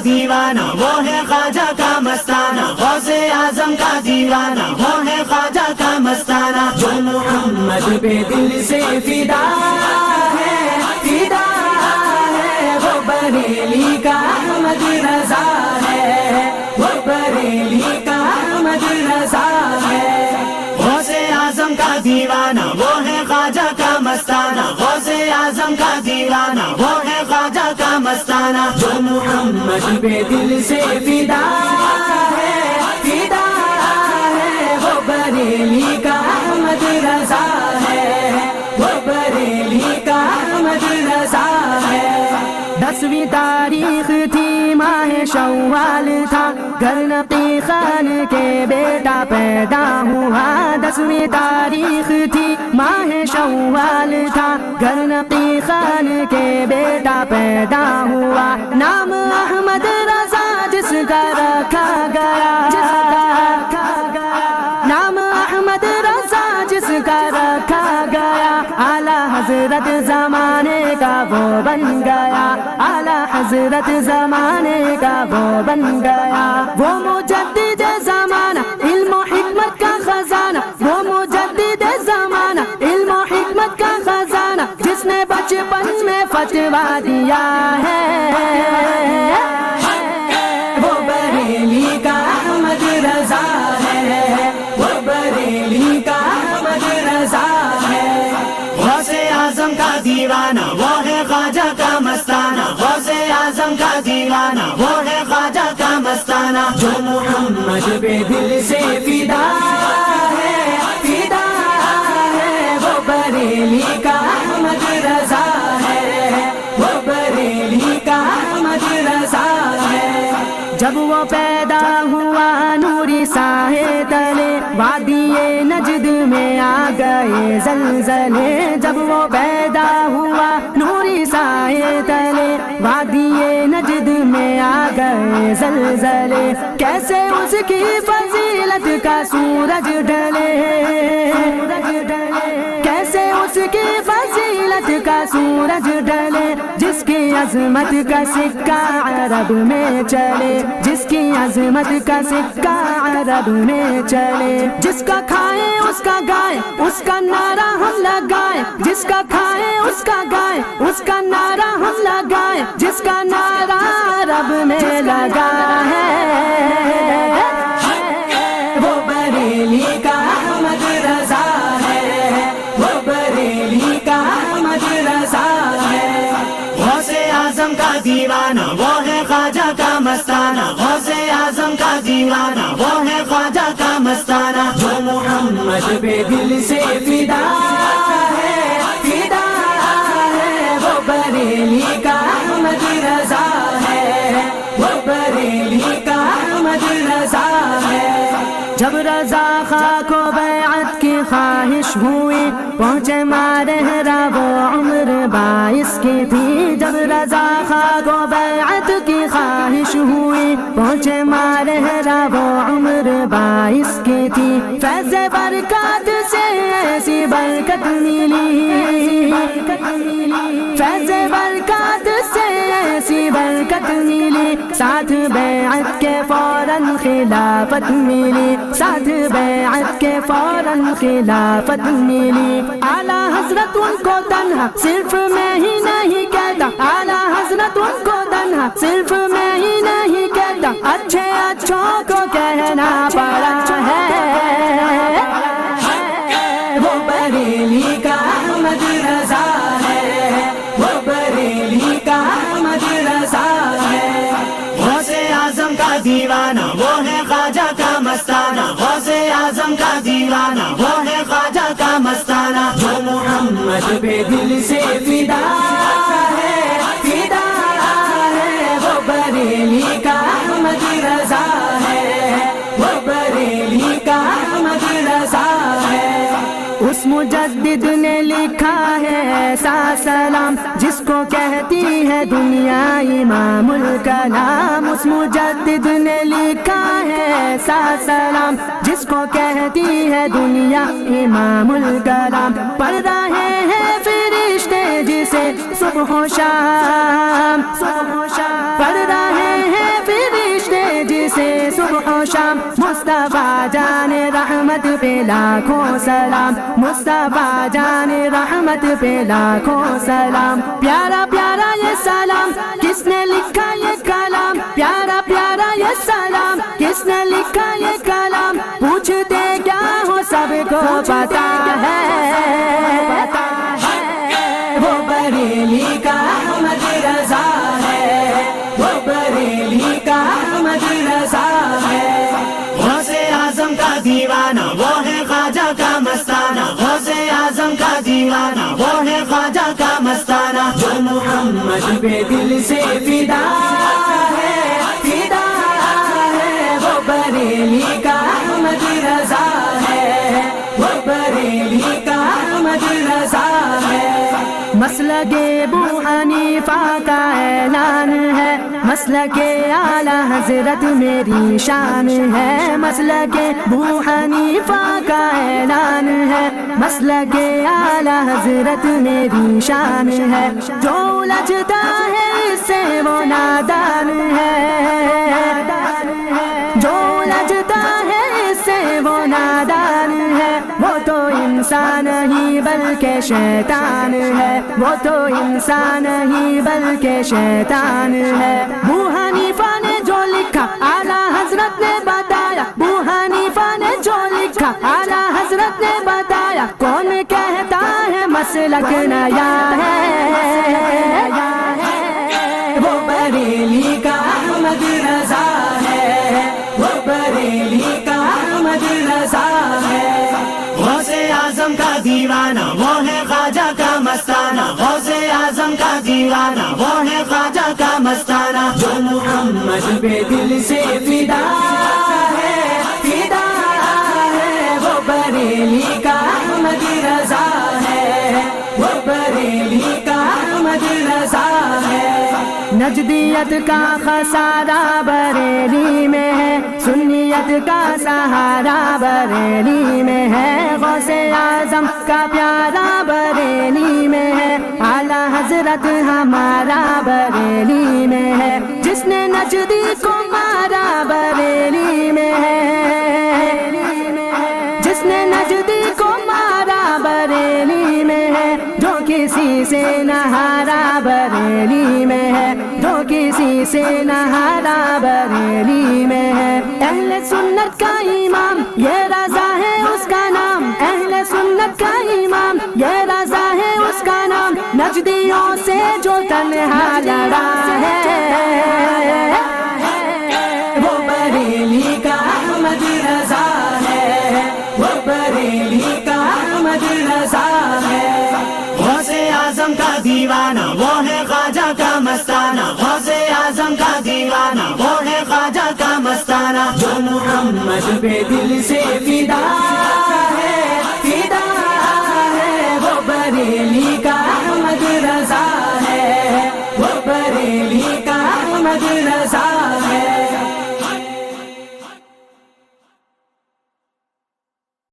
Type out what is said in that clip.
دیوانہ وہ ہے خواجہ کا مستانہ، غوث اعظم کا دیوانہ وہ ہے خواجہ کا مستانہ، جو محمد پہ دل سے فدا ہے، فدا ہے، وہ بریلی کا احمد رضا ہے، وہ بریلی کا احمد رضا ہے، غوث اعظم کا دیوانہ وہ ہے خواجہ کا مستانہ، غوث اعظم کا دیوانہ وہ ہے خواجہ کا مستانہ، جو محمد پہ دل سے فدا ہے، فدا ہے، وہ بریلی کا احمد رضا ہے، وہ بریلی کا احمد رضا ہے۔ 10ویں تاریخ تھی ماہ شوال تھا، گرنقی خان کے بیٹا پیدا ہوا، 10ویں تاریخ تھی ماہ شوال تھا، گرنقی خان کے بیٹا پیدا ہوا، نام احمد رضا جس کا رکھا گیا، نام احمد رضا جس کا رکھا گیا، اعلیٰ حضرت زمانے کا وہ بن گیا، اعلیٰ حضرت زمانے کا وہ بن گیا، وہ مجدد زمانہ علم و حکمت کا خزانہ، وہ مجدد زمانہ علم و حکمت کا خزانہ، جس نے بچپن میں فتویٰ دیا ہے، وہ بریلی کا احمد رضا ہے، وہ بریلی کا احمد رضا ہے، غوث اعظم کا دیوانہ وہ ہے خواجہ کا مستانہ، غوث اعظم کا دیوانہ وہ ہے خواجہ کا مستانہ، جو محمد پہ دل سے فدا ہے، فدا ہے، وہ بریلی کا احمد رضا ہے، وہ بریلی کا احمد رضا ہے۔ جب وہ پیدا ہوا نوری سائے تلے، وادی نجد میں آ گئے زلزلے، جب وہ پیدا ہوا نوری سائے تلے، وادی نجد میں آ گئے زلزلے، کیسے اس کی فضیلت کا سورج ڈھلے، کیسے اس کی فضیلت کا سورج ڈھلے، جس کی عظمت کا سکہ عرب میں چلے، جس کی عظمت کا سکہ عرب میں چلے، جس کا کھائے اس کا گائے، اس کا نعرہ ہم لگائے، جس کا کھائے اس کا گائے، اس کا نعرہ ہم لگائے، جس کا نعرہ عرب میں لگا ہے، وہ بریلی کا احمد رضا ہے، وہ بریلی کا احمد رضا ہے، غوث اعظم کا دیوانہ وہ ہے خواجہ کا مستانہ، غوث اعظم کا دیوانہ وہ ہے خواجہ کا مستانہ، جو محمد پہ دل سے فدا ہے، فدا ہے، وہ بریلی کا احمد رضا ہے، وہ بریلی کا احمد رضا ہے۔ جب رضا خاں کو بیعت کی خواہش ہوئی، پہنچے مارہرا وہ عمر 22 کی تھی، جب رضا خاں کو بیعت کی خواہش ہوئی، پہنچے مارہرا وہ عمر 22 کی تھی، فیض برکات سے ایسی برکت ملی، فیض برکات سے ایسی برکت ملی، ساتھ بیعت کے فوراً خلافت ملی، ساتھ بیعت کے فوراً خلافت ملی، اعلیٰ حضرت ان کو تنہا صرف میں ہی نہیں کہتا، اعلیٰ حضرت ان کو تنہا صرف میں ہی نہیں کہتا، اچھے اچھوں کو کہنا پڑا ہے، وہ بریلی کا احمد رضا ہے، وہ بریلی کا احمد رضا ہے، غوث اعظم کا دیوانہ وہ ہے خواجہ کا مستانہ، غوث اعظم کا دیوانہ وہ ہے خواجہ کا مستانہ، جو محمد پہ دل سے فدا ہے، فدا ہے، وہ بریلی کا احمد رضا ہے، وہ بریلی کا احمد رضا ہے۔ اس مجدد نے لکھا ہے ایسا سلام جس کو کہتی ہے دنیا امام الکلام، اس مجدد نے لکھا ہے ایسا سلام جس کو کہتی ہے دنیا امام الکلام، پڑھ رہے ہیں فرشتے جس سے صبح و شام پڑھ رہے ہیں فرشتے جسے صبح و شام مصطفیٰ جان رحمت پہ لاکھوں سلام مصطفیٰ جان رحمت پہ لاکھوں سلام پیارا پیارا یہ سلام کس نے لکھا یہ کلام پیارا پیارا یہ سلام کس نے لکھا یہ کلام پوچھتے کیا ہو سب کو پتا ہے وہ بریلی کا احمد رضا ہے وہ بریلی کا احمد رضا ہے غوث اعظم کا دیوانہ وہ ہے خواجہ کا مستانہ غوث اعظم کا دیوانہ وہ ہے خواجہ کا مستانہ جو محمد پہ دل سے فدا ہے وہ بریلی کا احمد رضا ہے وہ بریلی کا احمد رضا ہے مسلک ابو حنیفہ کا اعلان ہے مسلک اعلیٰ حضرت میری شان ہے مسلک ابو حنیفہ کا اعلان ہے مسلک اعلیٰ حضرت میری شان ہے جو الجھتا ہے اس سے وہ نادان ہے جو الجھتا ہے اس سے وہ نادان ہے وہ تو انسان ہی بلکہ شیطان ہے وہ تو انسان ہی بلکہ شیطان ہے ابو حنیفہ نے جو لکھا اعلیٰ حضرت نے بتایا ابو حنیفہ نے جو لکھا اعلیٰ حضرت نے بتایا کون کہتا ہے مسلک نیا ہے وہ بریلی کا احمد رضا ہے وہ بریلی کا احمد رضا ہے غوث اعظم کا دیوانہ وہ ہے خواجہ کا مستانہ غوث اعظم کا دیوانہ وہ ہے خواجہ کا مستانہ جو محمد پہ دل سے فدا ہے وہ بریلی کا احمد رضا ہے وہ بریلی کا احمد رضا ہے نجدیت کا خسارہ بریلی میں ہے سنیت کا سہارا بریلی میں ہے غوث اعظم کا پیارا بریلی میں ہے اعلیٰ حضرت ہمارا بریلی میں ہے جس نے نجدی کو مارا بریلی میں ہے جس نے نجدی کو مارا بریلی میں ہے جو کسی سے نہ ہارا بریلی میں ہے جو کسی سے نہ ہارا بریلی میں ہے اہل سنت کا امام یہ رضا ہے اس کا نام اہل سنت کا امام یہ رضا ہے اس کا نام نجدیوں سے جو تنہا لڑا ہے وہ بریلی کا احمد رضا ہے وہ بریلی کا احمد رضا ہے غوث اعظم کا دیوانہ وہ ہے خواجہ کا مستانہ غوث اعظم کا دیوانہ وہ ہے خواجہ کا مستانہ جو محمد پہ دل سے فدا ہے وہ بریلی کا احمد رضا ہے وہ بریلی کا احمد رضا